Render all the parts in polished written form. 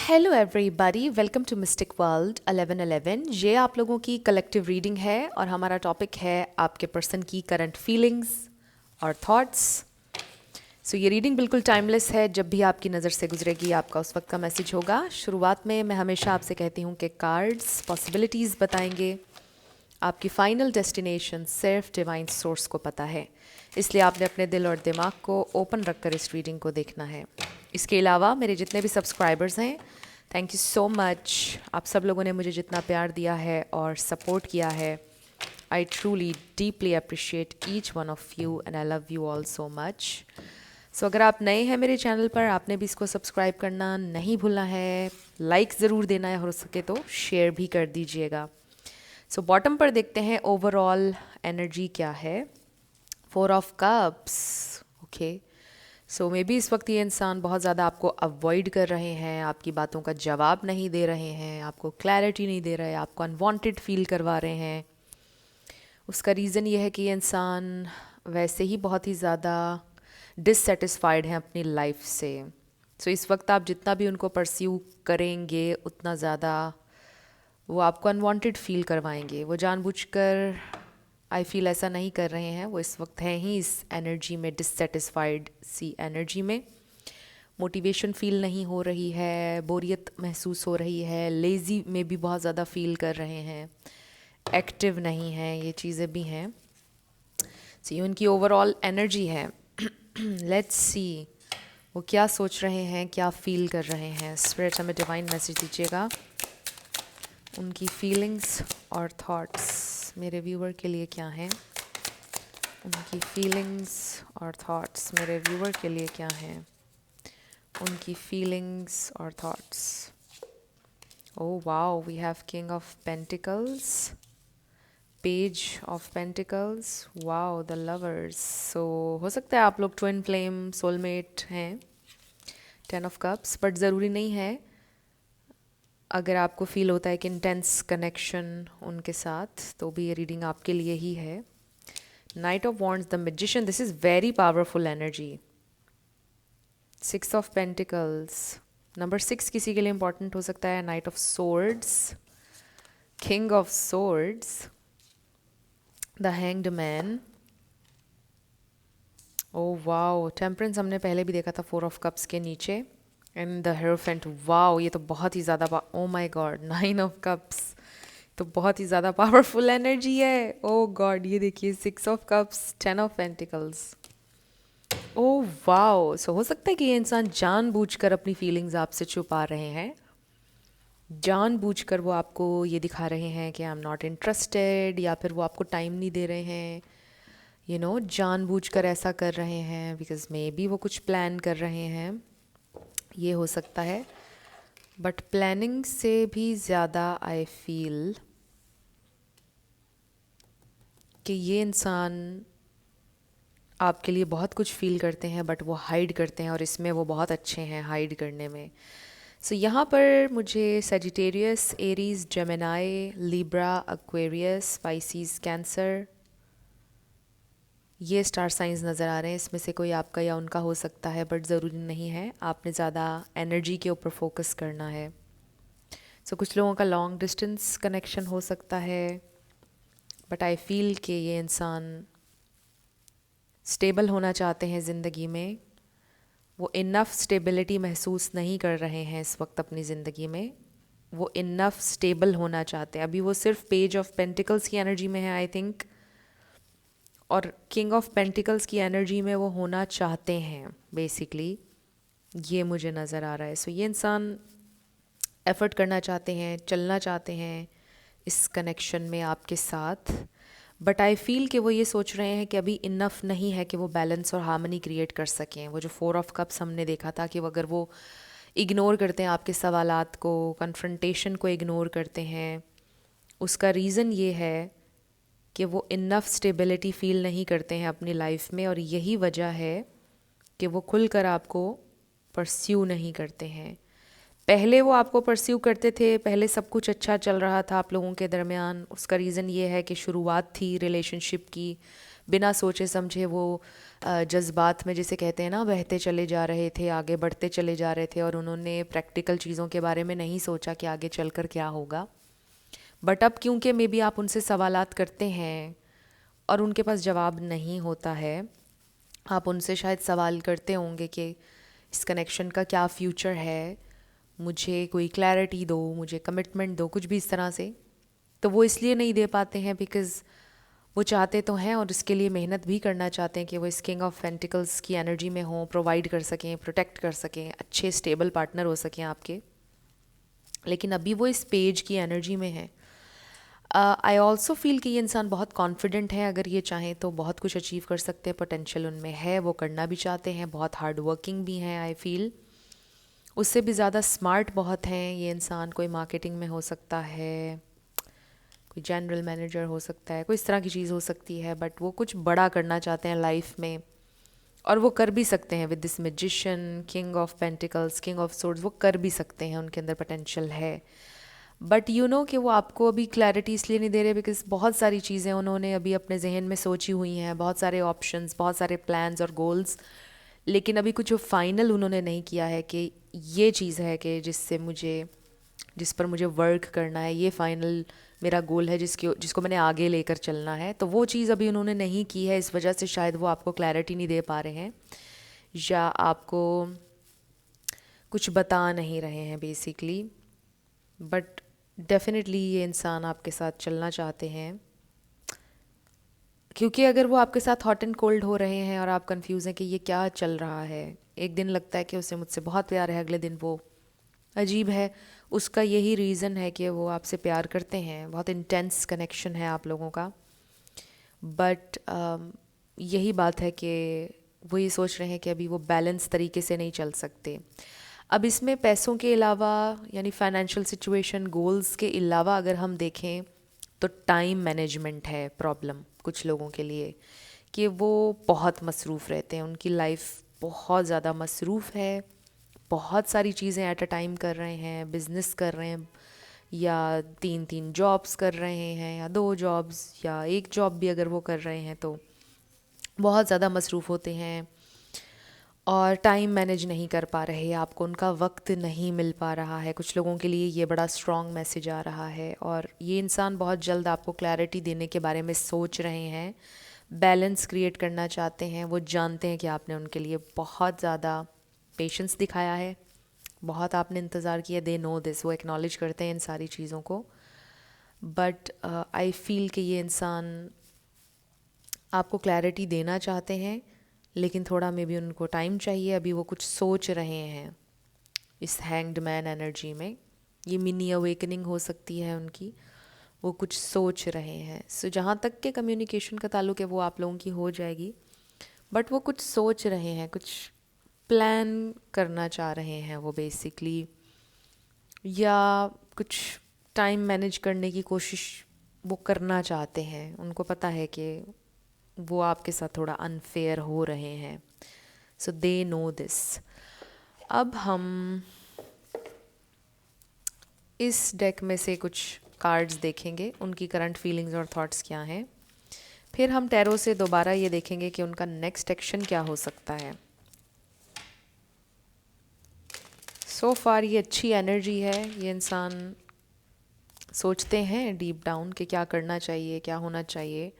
Hello everybody, welcome to mystic world 1111। ये आप लोगों की कलेक्टिव रीडिंग है और हमारा टॉपिक है आपके पर्सन की करंट फीलिंग्स और थॉट्स। सो ये रीडिंग बिल्कुल टाइमलेस है, जब भी आपकी नज़र से गुजरेगी आपका उस वक्त का मैसेज होगा। शुरुआत में मैं हमेशा आपसे कहती हूँ कि कार्ड्स पॉसिबिलिटीज़ बताएंगे, आपकी फाइनल डेस्टिनेशन सिर्फ डिवाइन सोर्स को पता है, इसलिए आपने अपने दिल और दिमाग को ओपन रखकर इस रीडिंग को देखना है। इसके अलावा मेरे जितने भी सब्सक्राइबर्स हैं, थैंक यू सो मच। आप सब लोगों ने मुझे जितना प्यार दिया है और सपोर्ट किया है, I truly deeply appreciate each one of you and I love you all so much. So अगर आप नए हैं मेरे चैनल पर, आपने भी इसको सब्सक्राइब करना नहीं भूलना है, लाइक ज़रूर देना है, हो सके तो शेयर भी कर दीजिएगा। सो बॉटम पर देखते हैं ओवरऑल एनर्जी क्या है। 4 of cups. Okay, so may B इस वक्त ये इंसान बहुत ज़्यादा आपको अवॉइड कर रहे हैं, आपकी बातों का जवाब नहीं दे रहे हैं, आपको क्लैरिटी नहीं दे रहे, आपको अनवांटेड फील करवा रहे हैं। उसका रीज़न ये है कि ये इंसान वैसे ही बहुत ही ज़्यादा डिससेटिस्फाइड हैं अपनी लाइफ से। सो इस वक्त आप जितना भी उनको परस्यू करेंगे उतना ज़्यादा वो आपको अनवांटेड फील करवाएंगे। वो जानबूझकर आई फील ऐसा नहीं कर रहे हैं, वो इस वक्त हैं ही इस एनर्जी में, डिससेटिस्फाइड सी एनर्जी में। मोटिवेशन फील नहीं हो रही है, बोरियत महसूस हो रही है, लेज़ी में भी बहुत ज़्यादा फील कर रहे हैं, एक्टिव नहीं हैं, ये चीज़ें भी हैं। सो ये उनकी ओवरऑल एनर्जी है। लेट्स सी वो क्या सोच रहे हैं, क्या फील कर रहे हैं। स्पिरिट हमें डिवाइन मैसेज दीजिएगा, उनकी फीलिंग्स और थॉट्स मेरे व्यूअर के लिए क्या हैं। उनकी फीलिंग्स और थॉट्स मेरे व्यूअर के लिए क्या हैं। उनकी फीलिंग्स और thoughts. Oh wow, we have king of pentacles, page of pentacles, wow the lovers. So हो सकता है आप लोग ट्विन फ्लेम सोलमेट हैं। 10 ऑफ कप्स, बट ज़रूरी नहीं है। अगर आपको फील होता है कि इंटेंस कनेक्शन उनके साथ, तो भी ये रीडिंग आपके लिए ही है। Night of wands, the magician, this is very powerful energy. 6 of pentacles, number 6 किसी के लिए इंपॉर्टेंट हो सकता है। Night of swords, king of swords, the hanged man. Oh wow, temperance हमने पहले भी देखा था 4 ऑफ कप्स के नीचे। एंड द हेरोफेंट, वाओ ये तो बहुत ही ज़्यादा, oh my God, 9 of cups तो बहुत ही ज़्यादा पावरफुल एनर्जी है। ओ गॉड, ये देखिए 6 of cups, 10 of pentacles. Oh wow, so हो सकता है कि ये इंसान जानबूझकर अपनी फीलिंग्स आपसे छुपा रहे हैं, जानबूझकर वो आपको ये दिखा रहे हैं कि आई एम नॉट इंटरेस्टेड, या फिर वो आपको टाइम नहीं दे रहे हैं। जानबूझकर ऐसा कर रहे हैं बिकॉज मे बी वो कुछ प्लान कर रहे हैं, ये हो सकता है। बट प्लानिंग से भी ज़्यादा आई फील कि ये इंसान आपके लिए बहुत कुछ फील करते हैं, बट वो हाइड करते हैं, और इसमें वो बहुत अच्छे हैं हाइड करने में। सो यहाँ पर मुझे Sagittarius, Aries, Gemini, Libra, Aquarius, species, cancer, ये स्टार साइंस नज़र आ रहे हैं। इसमें से कोई आपका या उनका हो सकता है, बट ज़रूरी नहीं है, आपने ज़्यादा एनर्जी के ऊपर फोकस करना है। सो कुछ लोगों का लॉन्ग डिस्टेंस कनेक्शन हो सकता है, बट आई फील कि ये इंसान स्टेबल होना चाहते हैं ज़िंदगी में। वो इनफ स्टेबिलिटी महसूस नहीं कर रहे हैं इस वक्त अपनी ज़िंदगी में, वो इनफ स्टेबल होना चाहते हैं। अभी वो सिर्फ पेज ऑफ पेंटिकल्स की एनर्जी में है आई थिंक, और किंग ऑफ पेंटिकल्स की एनर्जी में वो होना चाहते हैं बेसिकली, ये मुझे नज़र आ रहा है। सो ये इंसान एफ़र्ट करना चाहते हैं, चलना चाहते हैं इस कनेक्शन में आपके साथ, बट आई फील कि वो ये सोच रहे हैं कि अभी इनफ नहीं है कि वो बैलेंस और हार्मनी क्रिएट कर सकें। वो जो 4 ऑफ कप्स हमने देखा था कि अगर वो इग्नोर करते हैं आपके सवालात को, कन्फ्रंटेशन को इग्नोर करते हैं, उसका रीज़न ये है कि वो इनफ स्टेबिलिटी फ़ील नहीं करते हैं अपनी लाइफ में, और यही वजह है कि वो खुलकर आपको परस्यू नहीं करते हैं। पहले वो आपको परस्यू करते थे, पहले सब कुछ अच्छा चल रहा था आप लोगों के दरमियान। उसका रीज़न ये है कि शुरुआत थी रिलेशनशिप की, बिना सोचे समझे वो जज्बात में, जिसे कहते हैं ना, बहते चले जा रहे थे, आगे बढ़ते चले जा रहे थे, और उन्होंने प्रैक्टिकल चीज़ों के बारे में नहीं सोचा कि आगे चलकर क्या होगा। बट अब क्योंकि मे बी आप उनसे सवालात करते हैं और उनके पास जवाब नहीं होता है, आप उनसे शायद सवाल करते होंगे कि इस कनेक्शन का क्या फ्यूचर है, मुझे कोई क्लैरिटी दो, मुझे कमिटमेंट दो, कुछ भी इस तरह से। तो वो इसलिए नहीं दे पाते हैं बिकॉज़ वो चाहते तो हैं और इसके लिए मेहनत भी करना चाहते हैं कि वो इस किंग ऑफ पेंटिकल्स की एनर्जी में हों, प्रोवाइड कर सकें, प्रोटेक्ट कर सकें, अच्छे स्टेबल पार्टनर हो सकें आपके। लेकिन अभी वो इस पेज की एनर्जी में है। आई ऑल्सो फील कि ये इंसान बहुत कॉन्फिडेंट है, अगर ये चाहें तो बहुत कुछ अचीव कर सकते हैं, पोटेंशियल उनमें है, वो करना भी चाहते हैं, बहुत हार्ड वर्किंग भी हैं। आई फील उससे भी ज़्यादा स्मार्ट बहुत हैं ये इंसान। कोई मार्केटिंग में हो सकता है, कोई जनरल मैनेजर हो सकता है, कोई इस तरह की चीज़ हो सकती है, बट वो कुछ बड़ा करना चाहते हैं लाइफ में, और वो कर भी सकते हैं with this magician, king of pentacles, king of swords. वो कर भी सकते हैं, उनके अंदर पोटेंशियल है। बट यू नो कि वो आपको अभी क्लैरिटी इसलिए नहीं दे रहे बिकॉज बहुत सारी चीज़ें उन्होंने अभी अपने जहन में सोची हुई हैं, बहुत सारे ऑप्शंस, बहुत सारे प्लान्स और गोल्स, लेकिन अभी कुछ फाइनल उन्होंने नहीं किया है कि ये चीज़ है कि जिस पर मुझे वर्क करना है, ये फाइनल मेरा गोल है जिसको मैंने आगे लेकर चलना है। तो वो चीज़ अभी उन्होंने नहीं की है, इस वजह से शायद वो आपको क्लैरिटी नहीं दे पा रहे हैं या आपको कुछ बता नहीं रहे हैं बेसिकली। बट डेफिनेटली ये इंसान आपके साथ चलना चाहते हैं, क्योंकि अगर वो आपके साथ हॉट एंड कोल्ड हो रहे हैं और आप कंफ्यूज हैं कि ये क्या चल रहा है, एक दिन लगता है कि उसे मुझसे बहुत प्यार है, अगले दिन वो अजीब है, उसका यही रीज़न है कि वो आपसे प्यार करते हैं, बहुत इंटेंस कनेक्शन है आप लोगों का। बट यही बात है कि वो ये सोच रहे हैं कि अभी वो बैलेंस तरीके से नहीं चल सकते। अब इसमें पैसों के अलावा, यानी फाइनेंशियल सिचुएशन, गोल्स के अलावा अगर हम देखें तो टाइम मैनेजमेंट है प्रॉब्लम कुछ लोगों के लिए, कि वो बहुत मसरूफ़ रहते हैं, उनकी लाइफ बहुत ज़्यादा मसरूफ़ है, बहुत सारी चीज़ें एट अ टाइम कर रहे हैं, बिज़नेस कर रहे हैं, या 3-3 जॉब्स कर रहे हैं, या 2 जॉब्स, या एक जॉब भी अगर वो कर रहे हैं तो बहुत ज़्यादा मसरूफ़ होते हैं और टाइम मैनेज नहीं कर पा रहे, आपको उनका वक्त नहीं मिल पा रहा है। कुछ लोगों के लिए ये बड़ा स्ट्रॉन्ग मैसेज आ रहा है, और ये इंसान बहुत जल्द आपको क्लैरिटी देने के बारे में सोच रहे हैं, बैलेंस क्रिएट करना चाहते हैं। वो जानते हैं कि आपने उनके लिए बहुत ज़्यादा पेशेंस दिखाया है, बहुत आपने इंतज़ार किया, दे नो दिस, वो एक्नॉलेज करते हैं इन सारी चीज़ों को। बट आई फील कि ये इंसान आपको क्लैरिटी देना चाहते हैं, लेकिन थोड़ा मे बी उनको टाइम चाहिए, अभी वो कुछ सोच रहे हैं इस हैंग्ड मैन एनर्जी में। ये मिनी अवेकनिंग हो सकती है उनकी, वो कुछ सोच रहे हैं। सो जहाँ तक के कम्युनिकेशन का ताल्लुक है वो आप लोगों की हो जाएगी, बट वो कुछ सोच रहे हैं, कुछ प्लान करना चाह रहे हैं वो बेसिकली, या कुछ टाइम मैनेज करने की कोशिश वो करना चाहते हैं। उनको पता है कि वो आपके साथ थोड़ा अनफेयर हो रहे हैं, सो दे नो दिस। अब हम इस डेक में से कुछ कार्ड्स देखेंगे, उनकी करंट फीलिंग्स और थॉट्स क्या हैं, फिर हम टैरो से दोबारा ये देखेंगे कि उनका नेक्स्ट एक्शन क्या हो सकता है। सो फार ये अच्छी एनर्जी है, ये इंसान सोचते हैं डीप डाउन कि क्या करना चाहिए, क्या होना चाहिए,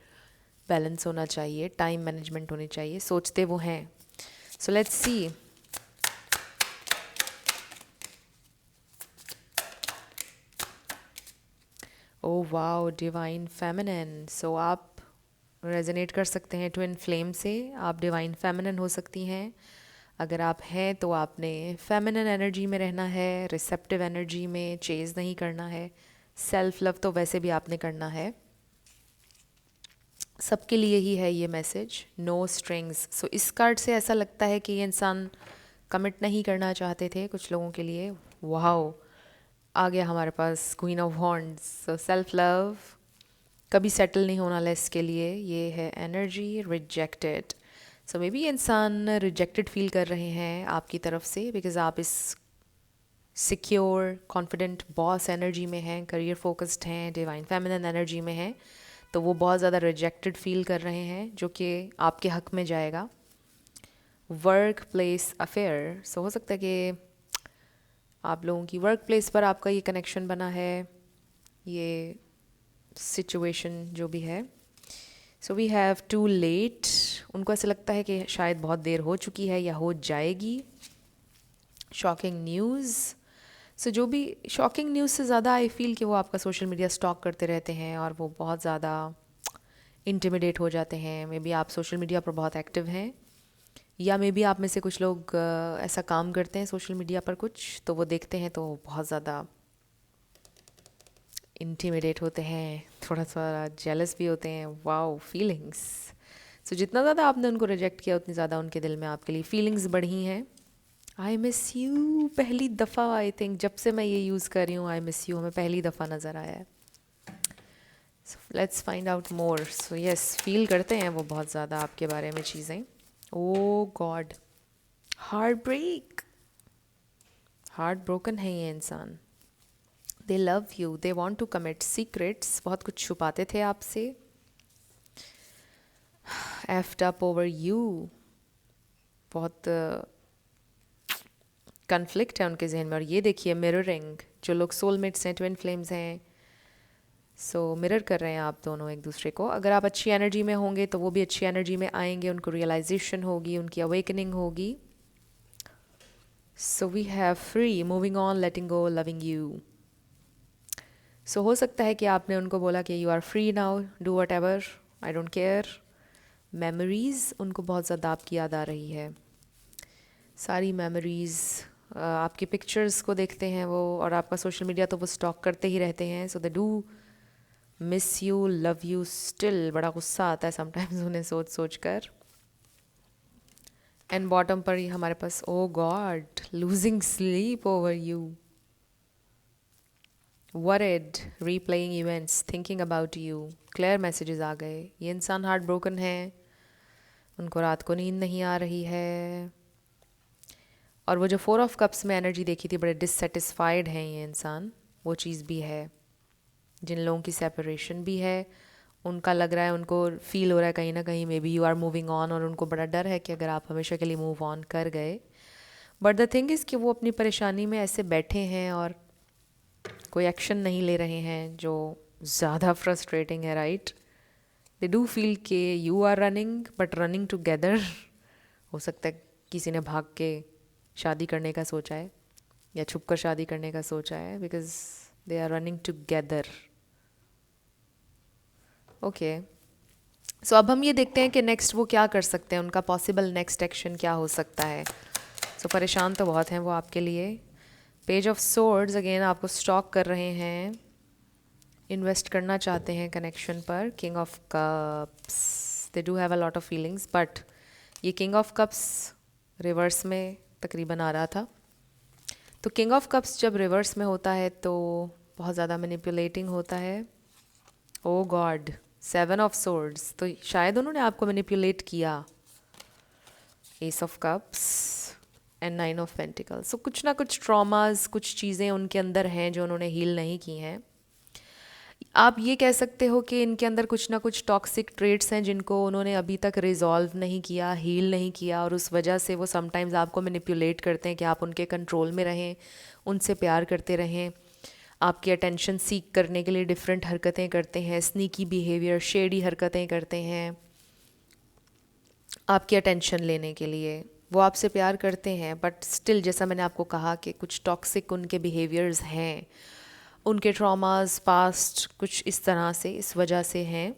बैलेंस होना चाहिए, टाइम मैनेजमेंट होनी चाहिए, सोचते वो हैं। So let's see. Oh wow, divine feminine. So आप रेजोनेट कर सकते हैं ट्विन फ्लेम से, आप डिवाइन फेमिनिन हो सकती हैं। अगर आप हैं तो आपने फेमिनिन एनर्जी में रहना है, रिसेप्टिव एनर्जी में, चेज़ नहीं करना है। सेल्फ लव तो वैसे भी आपने करना है, सबके लिए ही है ये मैसेज, नो स्ट्रिंग्स। सो इस कार्ड से ऐसा लगता है कि ये इंसान कमिट नहीं करना चाहते थे कुछ लोगों के लिए। वाओ, आ गया हमारे पास queen of wands. So self love कभी सेटल नहीं होना लेस के लिए, ये है energy rejected. So may B ये इंसान रिजेक्टेड फील कर रहे हैं आपकी तरफ से, बिकॉज आप इस सिक्योर कॉन्फिडेंट बॉस एनर्जी में हैं, करियर फोकस्ड हैं, डिवाइन फेमिनिन एनर्जी में हैं, तो वो बहुत ज़्यादा रिजेक्टेड फील कर रहे हैं, जो कि आपके हक में जाएगा। वर्क प्लेस अफेयर, सो हो सकता है कि आप लोगों की वर्क प्लेस पर आपका ये कनेक्शन बना है, ये सिचुएशन जो भी है। So we have to let, उनको ऐसा लगता है कि शायद बहुत देर हो चुकी है या हो जाएगी। शॉकिंग न्यूज़, सो जो भी शॉकिंग न्यूज़ से ज़्यादा आई फील कि वो आपका सोशल मीडिया स्टॉक करते रहते हैं और वो बहुत ज़्यादा इंटिमिडेट हो जाते हैं। मे बी आप सोशल मीडिया पर बहुत एक्टिव हैं, या मे बी आप में से कुछ लोग ऐसा काम करते हैं सोशल मीडिया पर कुछ, तो वो देखते हैं तो बहुत ज़्यादा इंटिमिडेट होते हैं, थोड़ा थोड़ा जेलस भी होते हैं। Wow, feelings. सो जितना ज़्यादा आपने उनको रिजेक्ट किया उतनी ज़्यादा उनके दिल में आपके लिए फीलिंग्स बढ़ी हैं। आई मिस यू, पहली दफ़ा आई थिंक जब से मैं ये यूज़ कर रही हूँ, आई मिस यू हमें पहली दफ़ा नज़र आया है। So let's find out more. So yes, feel करते हैं वो बहुत ज़्यादा आपके बारे में चीज़ें। Oh god, heart break, heart broken है ये इंसान। They love you, they want to commit secrets, बहुत कुछ छुपाते थे आपसे। एफ्ड अप ओवर यू, बहुत कन्फ्लिक्ट है उनके जहन में। और ये देखिए मिररिंग, जो लोग सोलमेट्स हैं, ट्विन फ्लेम्स हैं, सो मिरर कर रहे हैं आप दोनों एक दूसरे को। अगर आप अच्छी एनर्जी में होंगे तो वो भी अच्छी एनर्जी में आएंगे, उनको रियलाइजेशन होगी, उनकी अवेकनिंग होगी। So we have free, moving on, letting go, loving you. So हो सकता है कि आपने उनको बोला कि you are free now, do whatever, I don't care. Memories, उनको बहुत ज़्यादा आपकी याद आ रही है, सारी मेमोरीज़। आपकी पिक्चर्स को देखते हैं वो, और आपका सोशल मीडिया तो वो स्टॉक करते ही रहते हैं। So they do miss you, love you still. बड़ा गुस्सा आता है समटाइम्स उन्हें सोच सोच कर। एंड बॉटम पर ही हमारे पास oh god, losing sleep over you, worried, replaying events, thinking about you. Clear messages आ गए, ये इंसान हार्ट ब्रोकन है, उनको रात को नींद नहीं आ रही है। और वो जो 4 ऑफ कप्स में एनर्जी देखी थी, बड़े डिससेटिस्फाइड हैं ये इंसान, वो चीज़ भी है। जिन लोगों की सेपरेशन भी है, उनका लग रहा है, उनको फील हो रहा है कहीं ना कहीं maybe you are moving on, और उनको बड़ा डर है कि अगर आप हमेशा के लिए मूव ऑन कर गए। बट द थिंग इज़ कि वो अपनी परेशानी में ऐसे बैठे हैं और कोई एक्शन नहीं ले रहे हैं, जो ज़्यादा फ्रस्ट्रेटिंग है, राइट। दे डू फील के you are running, but running together. हो सकता है किसी ने भाग के शादी करने का सोचा है, या छुप कर शादी करने का सोचा है, because they are running together. Okay, so अब हम ये देखते हैं कि नेक्स्ट वो क्या कर सकते हैं, उनका पॉसिबल नेक्स्ट एक्शन क्या हो सकता है। सो परेशान तो बहुत हैं वो आपके लिए। पेज ऑफ सोर्ड्स, अगेन आपको स्टॉक कर रहे हैं, इन्वेस्ट करना चाहते हैं कनेक्शन पर। King of cups, they do have a lot of feelings, but ये किंग ऑफ कप्स रिवर्स में तकरीबन आ रहा था। तो किंग ऑफ कप्स जब रिवर्स में होता है तो बहुत ज़्यादा मैनिपुलेटिंग होता है। ओ गॉड, 7 ऑफ सोर्ड्स, तो शायद उन्होंने आपको मैनिपुलेट किया। Ace of cups and 9 of pentacles, so कुछ ना कुछ ट्रॉमास, कुछ चीज़ें उनके अंदर हैं जो उन्होंने हील नहीं की हैं। आप ये कह सकते हो कि इनके अंदर कुछ ना कुछ टॉक्सिक ट्रेट्स हैं जिनको उन्होंने अभी तक रिजॉल्व नहीं किया, हील नहीं किया, और उस वजह से वो समटाइम्स आपको मैनिपुलेट करते हैं कि आप उनके कंट्रोल में रहें, उनसे प्यार करते रहें, आपकी अटेंशन सीख करने के लिए डिफरेंट हरकतें करते हैं, स्नीकी बिहेवियर, शेडी हरकतें करते हैं आपकी अटेंशन लेने के लिए। वो आपसे प्यार करते हैं, बट स्टिल जैसा मैंने आपको कहा कि कुछ टॉक्सिक उनके बिहेवियर्स हैं, उनके ट्रॉमास पास्ट कुछ इस तरह से, इस वजह से हैं,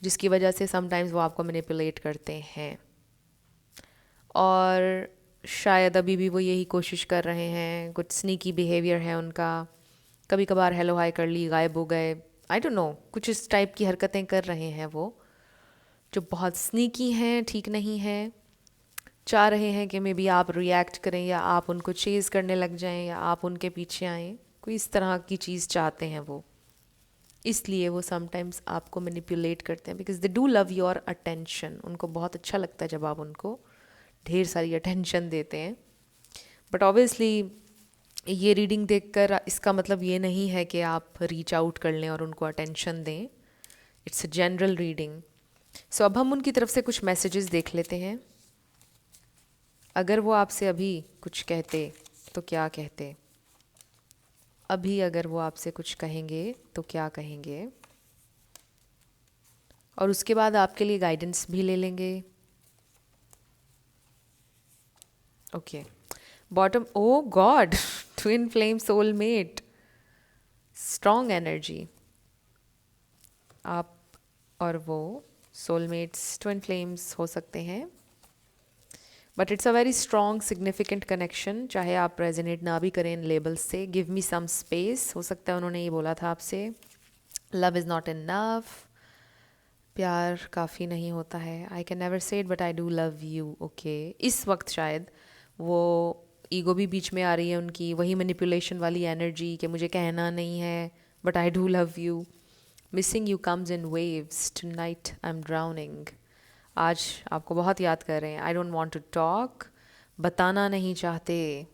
जिसकी वजह से समटाइम्स वो आपको मैनिपुलेट करते हैं। और शायद अभी भी वो यही कोशिश कर रहे हैं, कुछ स्नीकी बिहेवियर है उनका, कभी कभार हेलो हाय कर ली, गायब हो गए, आई डोंट नो, कुछ इस टाइप की हरकतें कर रहे हैं वो, जो बहुत स्नीकी हैं, ठीक नहीं हैं। चाह रहे हैं कि मे बी आप रिएक्ट करें, या आप उनको चेज़ करने लग जाएं, या आप उनके पीछे आएँ, कोई इस तरह की चीज़ चाहते हैं वो। इसलिए वो समटाइम्स आपको मैनिपुलेट करते हैं, because they do love your attention. उनको बहुत अच्छा लगता है जब आप उनको ढेर सारी अटेंशन देते हैं। बट ऑब्वियसली ये रीडिंग देखकर इसका मतलब ये नहीं है कि आप रीच आउट कर लें और उनको अटेंशन दें। It's a general reading. So अब हम उनकी तरफ से कुछ मैसेजेस देख लेते हैं। अगर वो आपसे अभी कुछ कहते तो क्या कहते? अभी अगर वो आपसे कुछ कहेंगे तो क्या कहेंगे? और उसके बाद आपके लिए गाइडेंस भी ले लेंगे। Okay, bottom, oh god, twin flame soulmate, strong energy. आप और वो सोलमेट्स, ट्विन फ्लेम्स हो सकते हैं, but it's a very strong significant connection. चाहे आप रेजोनेट ना भी करें इन लेबल्स से, गिव मी सम स्पेस, हो सकता है उन्होंने ये बोला था आपसे। लव इज़ नॉट इनफ, प्यार काफ़ी नहीं होता है। I can never say it but I do love you. Okay, इस वक्त शायद वो ईगो भी बीच में आ रही है उनकी, वही मैनिपुलेशन वाली एनर्जी कि मुझे कहना नहीं है but I do love you. Missing you comes in waves, tonight I am drowning. आज आपको बहुत याद कर रहे हैं। I don't want to talk, बताना नहीं चाहते।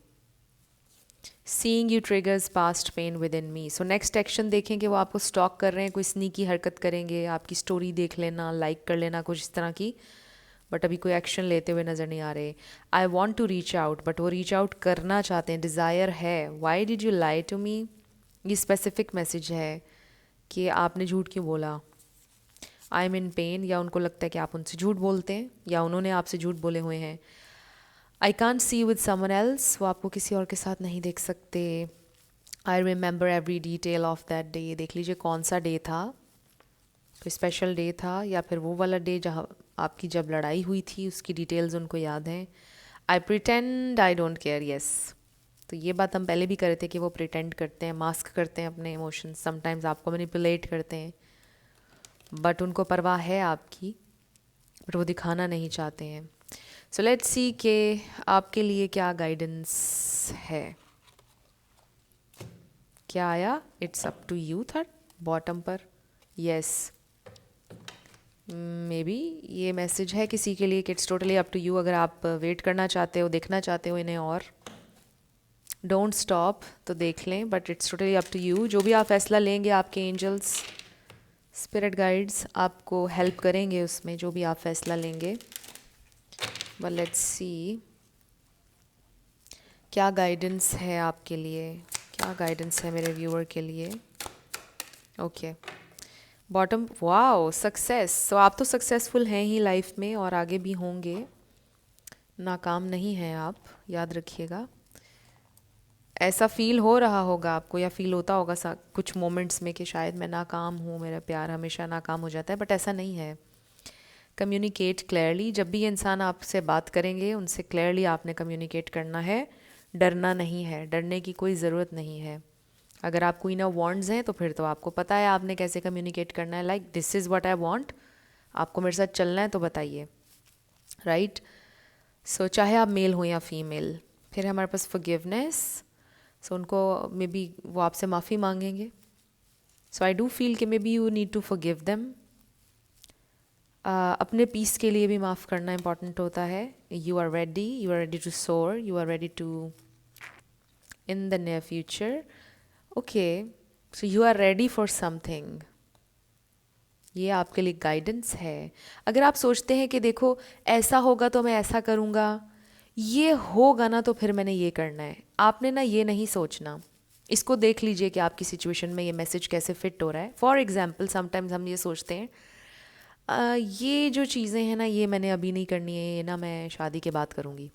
Seeing you triggers past pain within me. So next action देखें कि वो आपको स्टॉक कर रहे हैं, कोई स्नीकी हरकत करेंगे, आपकी स्टोरी देख लेना, लाइक कर लेना, कुछ इस तरह की, बट अभी कोई एक्शन लेते हुए नज़र नहीं आ रहे। I want to reach out, but वो रीच आउट करना चाहते हैं, डिज़ायर है। Why did you lie to me, ये स्पेसिफिक मैसेज है कि आपने झूठ क्यों बोला। आई एम इन पेन, या उनको लगता है कि आप उनसे झूठ बोलते हैं या उन्होंने आपसे झूठ बोले हुए हैं। I can't see with someone else, वो आपको किसी और के साथ नहीं देख सकते। I remember every detail of that day, देख लीजिए कौन सा डे था, कोई स्पेशल डे था या फिर वो वाला डे जहाँ आपकी जब लड़ाई हुई थी, उसकी डिटेल्स उनको याद हैं। आई pretend I don't care, yes. तो ये बात हम पहले भी कर रहे थे कि वो प्रिटेंड करते हैं, मास्क करते हैं अपने इमोशंस, समटाइम्स आपको मैनिपुलेट करते हैं, बट उनको परवाह है आपकी, बट वो दिखाना नहीं चाहते हैं। सो लेट्स सी कि आपके लिए क्या गाइडेंस है। क्या आया? इट्स अप टू यू था बॉटम पर, यस। मे बी ये मैसेज है किसी के लिए कि it's totally up to you. अगर आप वेट करना चाहते हो, देखना चाहते हो इन्हें और डोंट स्टॉप तो देख लें, but it's totally up to you. जो भी आप फैसला लेंगे, आपके एंजल्स, स्पिरिट गाइड्स आपको हेल्प करेंगे उसमें, जो भी आप फैसला लेंगे। बट लेट्स सी क्या गाइडेंस है आपके लिए, क्या गाइडेंस है मेरे व्यूअर के लिए। Okay, bottom, wow, success. So आप तो सक्सेसफुल हैं ही लाइफ में और आगे भी होंगे, नाकाम नहीं हैं आप, याद रखिएगा। ऐसा फील हो रहा होगा आपको या फील होता होगा कुछ मोमेंट्स में कि शायद मैं नाकाम हूँ, मेरा प्यार हमेशा नाकाम हो जाता है, बट ऐसा नहीं है। कम्युनिकेट क्लियरली, जब भी ये इंसान आपसे बात करेंगे उनसे क्लियरली आपने कम्युनिकेट करना है, डरना नहीं है, डरने की कोई ज़रूरत नहीं है। अगर आप क्वीन ऑफ वॉन्ड्स हैं तो फिर तो आपको पता है आपने कैसे कम्युनिकेट करना है, like this is what I want, आपको मेरे साथ चलना है तो बताइए, राइट। सो चाहे आप मेल हो या फीमेल। फिर हमारे पास फॉरगिवनेस, सो उनको मे बी वो आपसे माफ़ी मांगेंगे। सो आई डू फील कि maybe you need to forgive them. अपने पीस के लिए भी माफ़ करना इम्पॉर्टेंट होता है। You are ready to soar, you are ready to in the near future. Okay, so you are ready for something, ये आपके लिए गाइडेंस है। अगर आप सोचते हैं कि देखो ऐसा होगा तो मैं ऐसा करूँगा, ये होगा ना तो फिर मैंने ये करना है, आपने ना ये नहीं सोचना। इसको देख लीजिए कि आपकी सिचुएशन में ये मैसेज कैसे फिट हो रहा है। फॉर एग्जाम्पल, समटाइम्स हम ये सोचते हैं ये जो चीज़ें हैं ना ये मैंने अभी नहीं करनी है, ये ना मैं शादी के बाद करूँगी।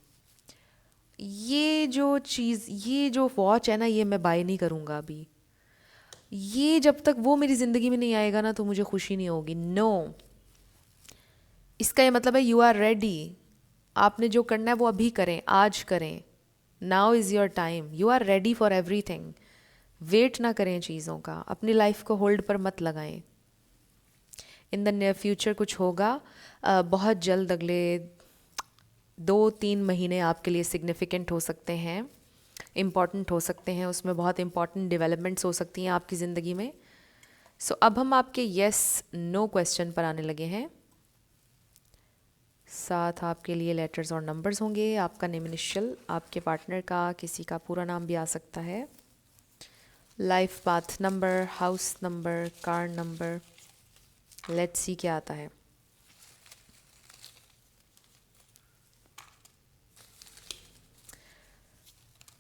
ये जो चीज़, ये जो वॉच है ना ये मैं बाय नहीं करूँगा अभी, ये जब तक वो मेरी ज़िंदगी में नहीं आएगा ना तो मुझे खुशी नहीं होगी। नो, इसका ये मतलब है यू आर रेडी, आपने जो करना है वो अभी करें, आज करें। Now is your time, you are ready for everything. Wait ना करें चीज़ों का, अपनी लाइफ को होल्ड पर मत लगाएं। इन द नियर फ्यूचर कुछ होगा, बहुत जल्द, अगले 2-3 महीने आपके लिए सिग्निफिकेंट हो सकते हैं, इम्पॉर्टेंट हो सकते हैं, उसमें बहुत इम्पॉर्टेंट डेवलपमेंट्स हो सकती हैं आपकी ज़िंदगी में। सो अब हम आपके येस नो क्वेश्चन पर आने लगे हैं। साथ आपके लिए लेटर्स और नंबर्स होंगे, आपका नेम इनिशियल, आपके पार्टनर का किसी का पूरा नाम भी आ सकता है, life path number, house number, car number, let's see क्या आता है।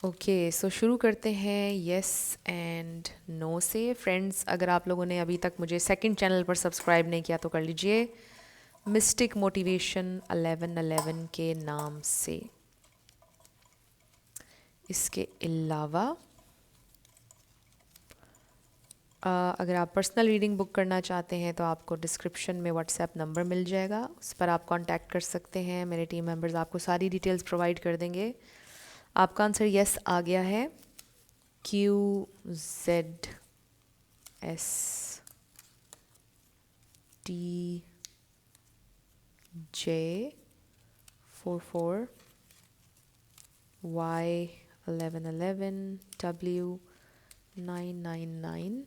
ओके सो शुरू करते हैं येस एंड नो से। फ्रेंड्स, अगर आप लोगों ने अभी तक मुझे सेकंड चैनल पर सब्सक्राइब नहीं किया तो कर लीजिए, मिस्टिक मोटिवेशन 1111 के नाम से। इसके अलावा अगर आप पर्सनल रीडिंग बुक करना चाहते हैं तो आपको डिस्क्रिप्शन में व्हाट्सएप नंबर मिल जाएगा, उस पर आप कांटेक्ट कर सकते हैं। मेरे टीम मेंबर्स आपको सारी डिटेल्स प्रोवाइड कर देंगे। आपका आंसर यस आ गया है। QZSTJ44 Y1111 W999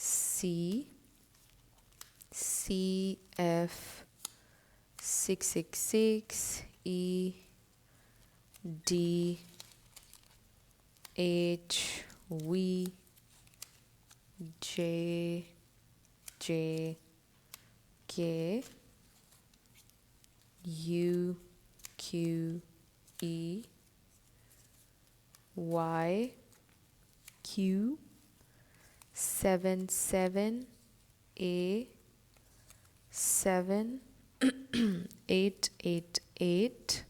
CF666 EDHVJJK UQ77A7888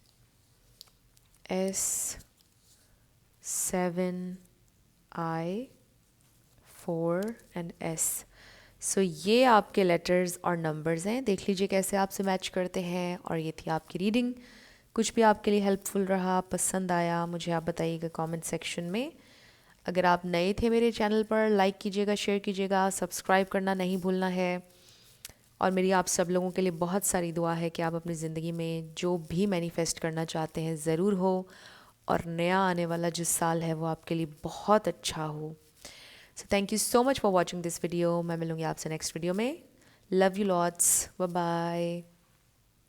S7I4 and S। सो ये आपके लेटर्स और नंबर्स हैं, देख लीजिए कैसे आपसे मैच करते हैं। और ये थी आपकी रीडिंग। कुछ भी आपके लिए हेल्पफुल रहा, पसंद आया, मुझे आप बताइएगा कमेंट सेक्शन में। अगर आप नए थे मेरे चैनल पर, लाइक कीजिएगा, शेयर कीजिएगा, सब्सक्राइब करना नहीं भूलना है। और मेरी आप सब लोगों के लिए बहुत सारी दुआ है कि आप अपनी ज़िंदगी में जो भी मैनिफेस्ट करना चाहते हैं ज़रूर हो, और नया आने वाला जो साल है वो आपके लिए बहुत अच्छा हो। So thank you so much for watching this video. मैं मिलूँगी आपसे नेक्स्ट वीडियो में। Love you lots, bye bye.